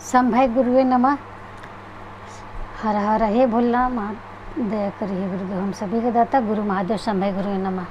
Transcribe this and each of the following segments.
संभय गुरुवे नमः। हर हर हे भोला महा दया करिए गुरुदेव हम सभी के दाता गुरु महादेव संभय गुरुवे नमः।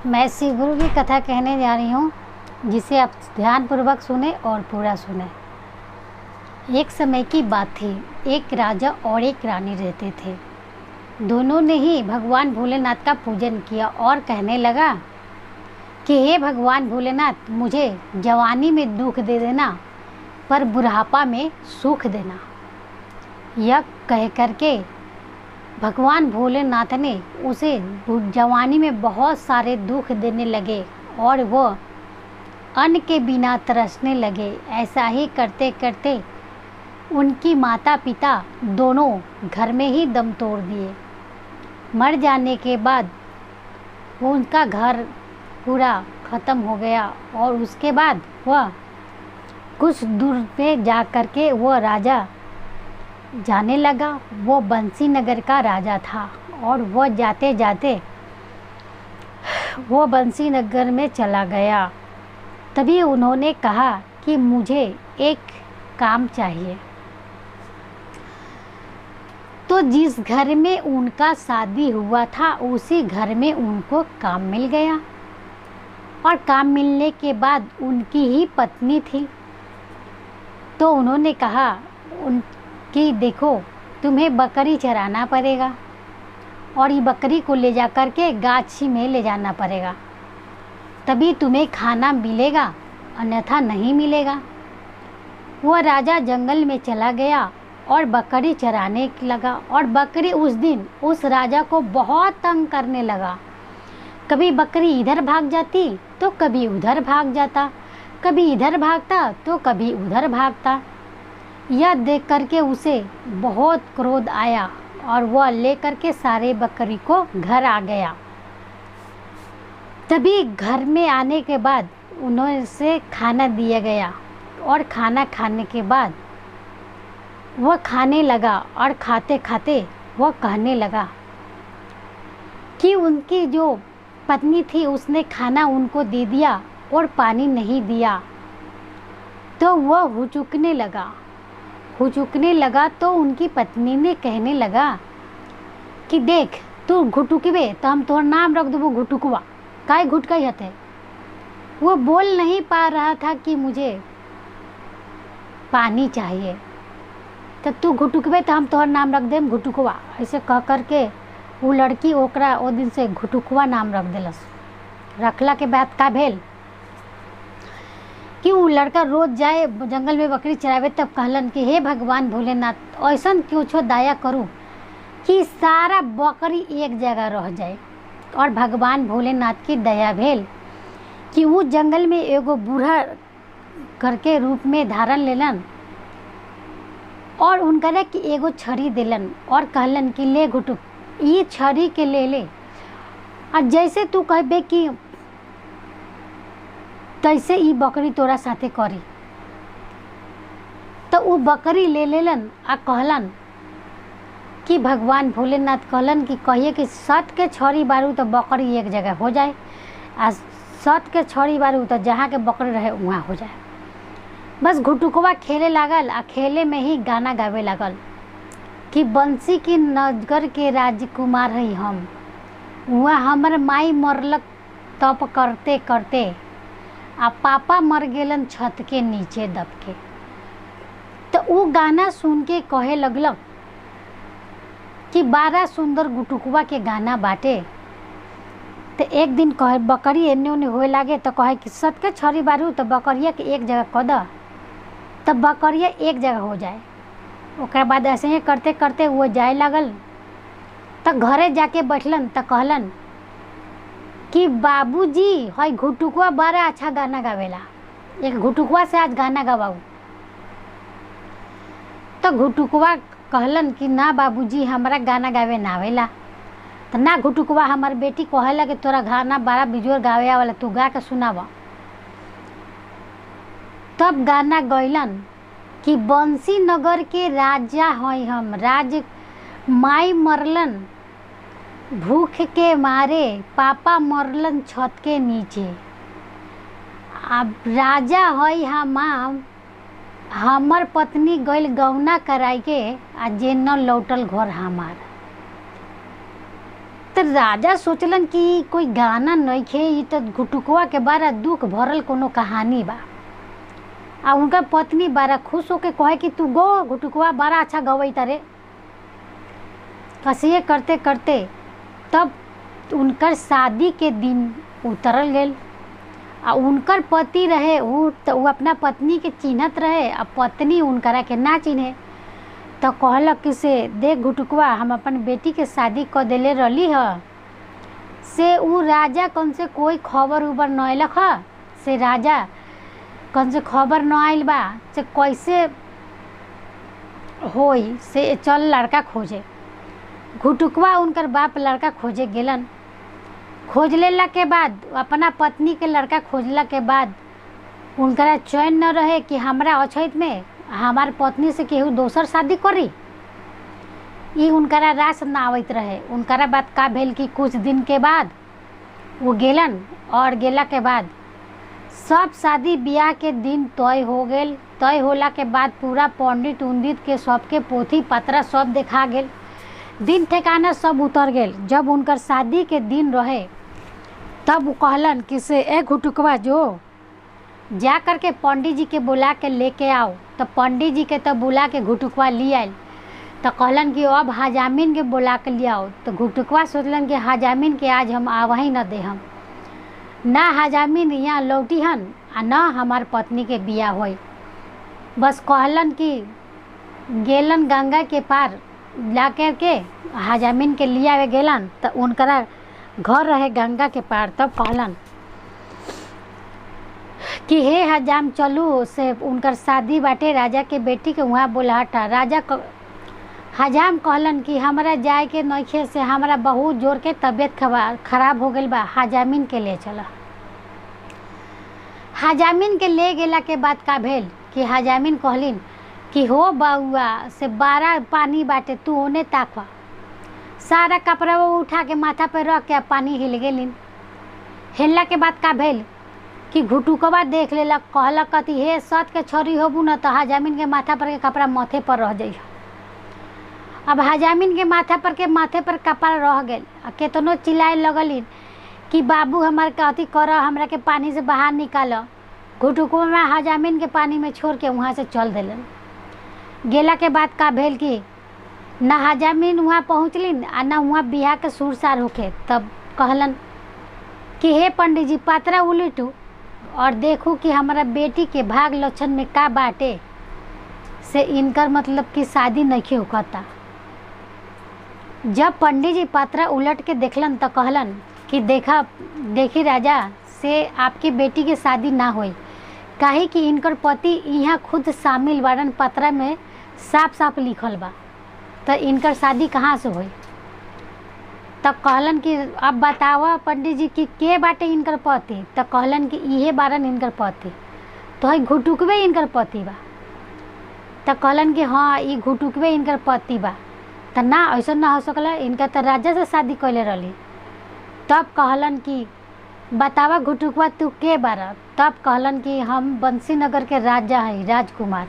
मैं शिव गुरु की कथा कहने जा रही हूँ, जिसे आप ध्यानपूर्वक सुने और पूरा सुने। एक समय की बात थी, एक राजा और एक रानी रहते थे। दोनों ने ही भगवान भोलेनाथ का पूजन किया और कहने लगा कि हे भगवान भोलेनाथ, मुझे जवानी में दुख दे देना पर बुढ़ापा में सुख देना। यह कह करके भगवान भोलेनाथ ने उसे जवानी में बहुत सारे दुख देने लगे और वह अन्न के बिना तरसने लगे। ऐसा ही करते करते उनकी माता पिता दोनों घर में ही दम तोड़ दिए। मर जाने के बाद उनका घर पूरा ख़त्म हो गया और उसके बाद वह कुछ दूर पे जा कर के वह राजा जाने लगा। वो बंसी नगर का राजा था और वह जाते जाते वो बंसी नगर में चला गया। तभी उन्होंने कहा कि मुझे एक काम चाहिए। तो जिस घर में उनका शादी हुआ था उसी घर में उनको काम मिल गया और काम मिलने के बाद उनकी ही पत्नी थी। तो उन्होंने कहा कि देखो, तुम्हें बकरी चराना पड़ेगा और ये बकरी को ले जा कर के गाछी में ले जाना पड़ेगा, तभी तुम्हें खाना मिलेगा, अन्यथा नहीं मिलेगा। वह राजा जंगल में चला गया और बकरी चराने लगा और बकरी उस दिन उस राजा को बहुत तंग करने लगा। कभी बकरी इधर भाग जाती तो कभी उधर भाग जाता, कभी इधर भागता तो कभी उधर भागता। यह देख करके उसे बहुत क्रोध आया और वह ले करके सारे बकरी को घर आ गया। तभी घर में आने के बाद उन्हें खाना दिया गया और खाना खाने के बाद वह खाने लगा और खाते खाते वह कहने लगा कि उनकी जो पत्नी थी उसने खाना उनको दे दिया और पानी नहीं दिया। तो वह हुचुकने लगा तो उनकी पत्नी ने कहने लगा कि देख, तू घुटुकबे तो हम तोहर नाम रख देबो घुटुकवा, काहे घुटकई हते। वो बोल नहीं पा रहा था कि मुझे पानी चाहिए, तो तू घुटुकबे तो हम तोहर नाम रख देम घुटुकवा। ऐसे कह करके वो लड़की ओकरा ओ दिन से घुटुकवा नाम रख दिलस। रखला के बाद का भेल कि वो लड़का रोज जाए जंगल में बकरी चरावे, तब कहलन कि हे भगवान भोलेनाथ, ऐसन क्यों छो दया करूँ कि सारा बकरी एक जगह रह जाए। और भगवान भोलेनाथ की दया भेल कि वो जंगल में एगो बूढ़ा करके रूप में धारण लेलन और उनका कि एगो छड़ी दिलन और कहलन कि ले घुटुक, ये छड़ी के ले और जैसे तू कहबे कि तैसे ई बकरी तोरा साथे करी। तो वो बकरी ले लेलन आ कहलन कि भगवान भोलेनाथ कहलन कि कहिए कि सत के छड़ी बारू तो बकरी एक जगह हो जाए, आ सत के छड़ी बारू तो जहाँ के बकरी रहे वहाँ हो जाए। बस घुटुकवा खेले लागल आ खेले में ही गाना गावे लागल कि बंसी की नगर के राजकुमार है हम, वहाँ हमर माई मरलक तप करते करते आ पापा मर गेलन छत के नीचे दब के। तो वो गाना सुन के कहे लगलक कि बड़ा सुंदर गुटुकवा के गाना बाटे। तो एक दिन कहे बकरी एने ओने होए लागे तो कहे कि सत के छड़ी बारू तो बकरिया के एक जगह कद, तब बकरिया एक जगह हो जाए। ओकर बाद ऐसे ही करते करते वो जाए लागल। तो घरे जाके बैठलन तो कहलन कि बाबूजी, हई घुटुकवा बड़ा अच्छा गाना गावेला, एक घुटुकवा से आज गाना गवाऊ। तो घुटुकवा कहलन कि ना बाबूजी, हमरा गाना गावे ना आवेला। तो ना घुटुकवा, हमार बेटी कहेला कि तोरा गाना बड़ा बिजोर गावे वाला, तू गा के सुनावा। तब गाना गैलन कि बंसी नगर के राजा हई हम, राज माई मरलन भूख के मारे, पापा मरलन छत के नीचे। अब राजा हई हम हमर पत्नी गइल गौना कराई के आ जे न लौटल घर हमार। तो राजा सोचलन कि कोई गाना नइखे, ई तो घुटुकवा के बारा दुख भरल कोनो कहानी बा। आ उनकर पत्नी बारा खुश होके कहे कि तू गो घुटुकवा, बड़ा अच्छा गवई तारे। कसिए करते करते तब उनकर शादी के दिन उतरल गेल। आ उनकर पति रहे उ तो उ अपना पत्नी के चिन्हत रहे, आ पत्नी उनकरा के ना चिन्हे। तो कहलक कि से देख घुटुकवा, हम अपन बेटी के शादी कर देले रहली ह, से उ राजा कौन से कोई खबर उबर न अयलक ह, से राजा कौन से खबर न आइल बा, से कैसे होई, से चल लड़का खोजे। घुटुकवा उनकर बाप लड़का खोजे गेलन। खोज लेला के बाद अपना पत्नी के लड़का खोजला के बाद उनकरा चैन न रहे कि हमरा अछैत में हमार पत्नी से केहू दोसर शादी करी। ई उनकरा रास ना आवत रहे। उनकरा बात का भेल कि कुछ दिन के बाद वो गेलन, और गेला के बाद सब शादी ब्याह के दिन तय हो गेल। तय होला के बाद पूरा पंडित उंडित के सबके पोथी पत्रा सब देखा गेल, दिन ठिकाना सब उतर गेल। जब उनकर शादी के दिन रहे तब वो कहलन कि से ए घुटुकवा, जो जा कर के पंडित जी के बुला के लेके आओ। तो पंडित जी के तब बुला के घुटुकवा ले आयल। तो कहलन कि अब हजामिन के बुला के ले आओ। तो घुटुकवा सोचलन कि हजामिन के आज हम आवही न दे, हम ना हजामिन यहाँ लौटी हन आ ना हमार पत्नी के बियाह होई। बस कहलन कि गेलन गंगा के पार ला कर के हजामिन के लिया आवे गेलन। तो उनकरा घर रहे गंगा के पार। तब कहलन कि हे हजाम, चलू से उनकर शादी बाटे राजा के बेटी के वहाँ बुलाहटा। हजाम कहलन कि हमरा जाए के नइखे, से हमरा बहुत जोर के तबीयत खराब हो गई बा, हजामिन के ले चला। हजामिन के ले गेला के बाद का भेल कि हजामिन कहलिन कि हो बउआ, से 12 पानी बाटे, तू ओने ताकवा। सारा कपड़ा वो उठा के माथा पे रख के पानी हिल गेलिन। हिलला के बाद का भेल कि घुटुकवा देख लेला, कहलक कथी, हे सत के छोरी होबू न तो हजामिन के माथा पर के कपड़ा माथे पर रह जाइ। अब हजामिन के माथे पर कपड़ा रह गेल। केतनो चिल्लाए लगलिन कि बाबू हमार कथी कर, हमरा के पानी से बाहर निकाल। घुटुकवा हजामिन के पानी में छोड़ के वहाँ से चल देलन। गेला के बाद का भेल कि ना हजामिन वहाँ पहुँचलिन आ ना वहाँ बियाह के सुरसार होके। तब कहलन कि हे पंडित जी, पात्रा उलटू और देखू कि हमारा बेटी के भाग लक्षण में का बाटे, से इनकर मतलब कि शादी नहीं होता। जब पंडित जी पात्रा उलट के देखलन तो कहलन कि देखी राजा, से आपकी बेटी की शादी ना होई, काहे कि इनकर पति यहाँ खुद शामिल बारन, पत्रा में साफ साफ लिखल बा, तो इनकर शादी कहाँ से होई। तब कहलन कि अब बतावा पंडित जी कि के बाटे इनकर पति। तो कहलन कि इहे बारन इनकर पति, तो है घुटुकवे इनकर पति बा। तो कहलन कि हाँ, ई घुटुकवे इनकर पति बा। तो ना ऐसा ना हो सकला, इनका तो राजा से शादी कैले रहली। तब कहलन कि बतावा घुटुकवा, तू के बारा। तब कहलन कि हम बंसी नगर के राजा हैं, राजकुमार।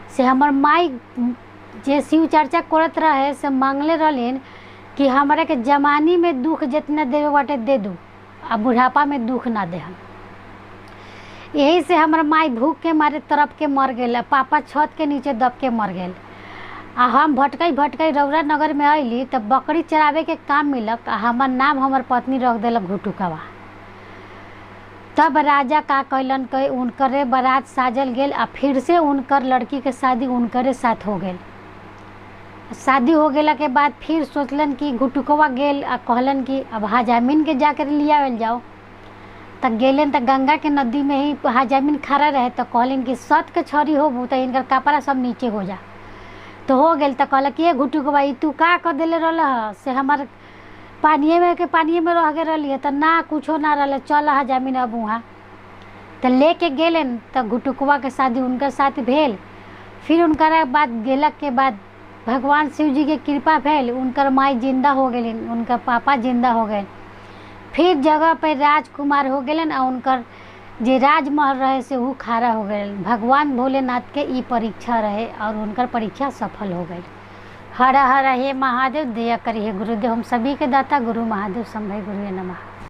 से हमर माई जे शिव चर्चा करत रहे, से मांगले रहलिन कि हमरा के जवानी में दुख जितना देवे बाटे दे दू, आ बुढ़ापा में दुख ना दे। हम यही से हमर माई भूख के मारे तरफ के मर गेल, पापा छत के नीचे दब के मर गेल। आ हम भटकई रौरा नगर में अइली, तब बकरी चरावे के काम मिलक, आ हमर नाम हमर पत्नी रख देलक घुटुकवा। तब राजा का कैलन के उनकरे बारात साजल गेल, आ फिर से उनकर लड़की के शादी उनकरे साथ हो गेल। शादी हो गेला के बाद फिर सोचलन कि घुटुकवा गेल आ कहलन कि अब हजामिन के जाकर लियावल जाओ। तब गेलन तो गंगा के नदी में ही हजामिन खड़ा रहे। तो कहलन कि सत के छोरी होबू तो इनकर कपड़ा सब नीचे हो जा। तो हो गेल। तो कहलक कि ये घुटुकवा, ई तू का कर देले रहल, से हमार पानिए में रह गए रही, तो ना कुछो ना रहा, चल हजामिन अब वहाँ। तो लेके गेलन। तो घुटुकवा के शादी उनकर साथ भेल। फिर उनकर बाद गेला के बाद भगवान शिव जी के कृपा भेल, उनकर माई जिंदा हो गेलिन, उनकर पापा जिंदा हो गए। फिर जगह पे राजकुमार हो गेलन, और उनकर जे राजमहल रहे से ऊ खारा हो गए। भगवान भोलेनाथ के ई परीक्षा रहे और उनकर परीक्षा सफल हो गई। हर हर हे महादेव, दया करिए गुरुदेव हम सभी के दाता। गुरु महादेव शंभय गुरुवे नमः।